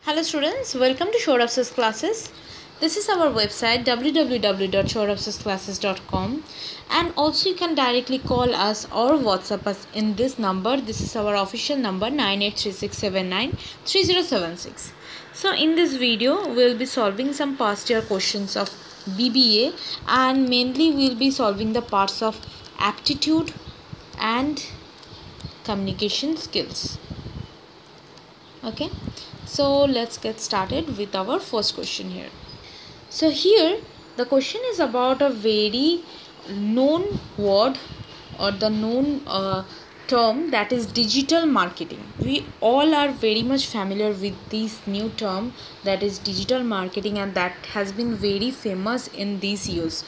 Hello students, welcome to Shore Access Classes. This is our website www.shoreaccessclasses.com, and also you can directly call us or WhatsApp us in this number. This is our official number 9836793076. So in this video we will be solving some past year questions of BBA, and mainly we will be solving the parts of aptitude and communication skills. Okay, so let's get started with our first question here. So here the question is about a very known word or the known term, that is digital marketing. We all are very much familiar with this new term, that is digital marketing, and that has been very famous in these years.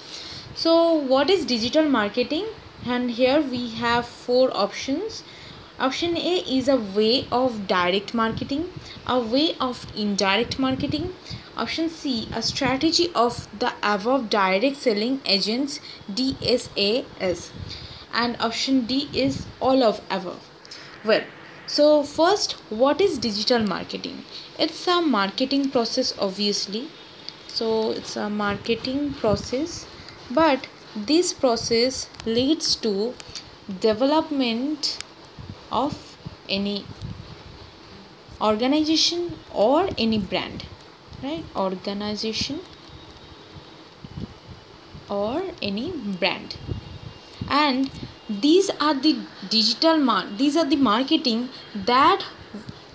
So what is digital marketing? And here we have four options. Option A is a way of direct marketing, a way of indirect marketing. Option C, a strategy of the above direct selling agents, DSAS. And option D is all of above. Well, so first, what is digital marketing? It's a marketing process, obviously. So it's a marketing process, but this process leads to development of any organization or any brand, right? Organization or any brand, and these are the marketing that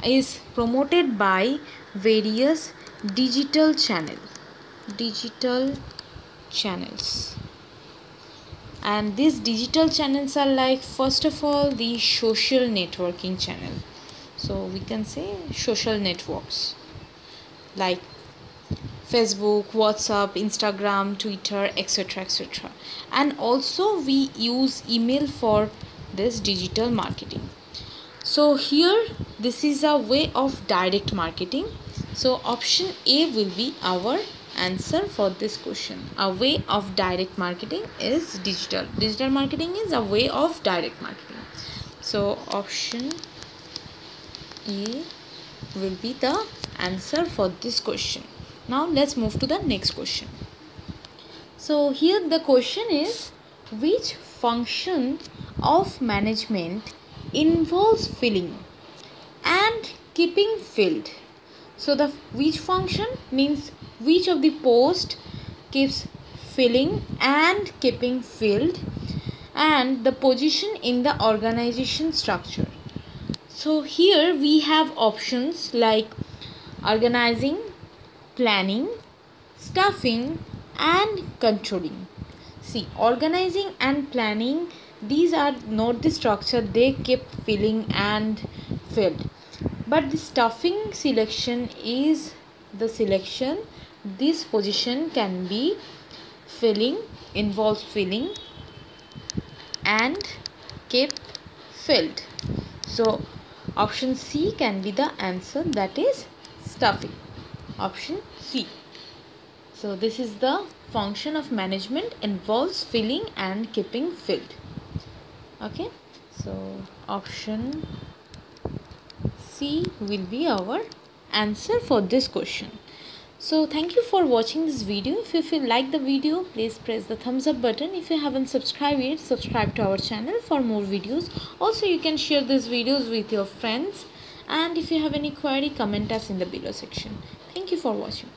is promoted by various digital channels. And these digital channels are like, first of all, the social networking channel. So we can say social networks like Facebook, WhatsApp, Instagram, Twitter, etc. And also we use email for this digital marketing. So here this is a way of direct marketing. So option A will be our answer for this question. A way of direct marketing is digital marketing is a way of direct marketing. So option A will be the answer for this question. Now let's move to the next question. So here the question is, which function of management involves filling and keeping filled? So the which function means which of the post keeps filling and keeping filled, and the position in the organization structure. So here we have options like organizing, planning, staffing, and controlling. See, organizing and planning, these are not the structure, they keep filling and filled. But the staffing selection is the selection. This position can be filling, involves filling and keep filled. So option C can be the answer, that is staffing. Option C. So this is the function of management, involves filling and keeping filled. Okay, so option C will be our answer for this question. So thank you for watching this video. If you like the video, please press the thumbs up button. If you haven't subscribed yet, subscribe to our channel for more videos. Also you can share these videos with your friends, and if you have any query, comment us in the below section. Thank you for watching.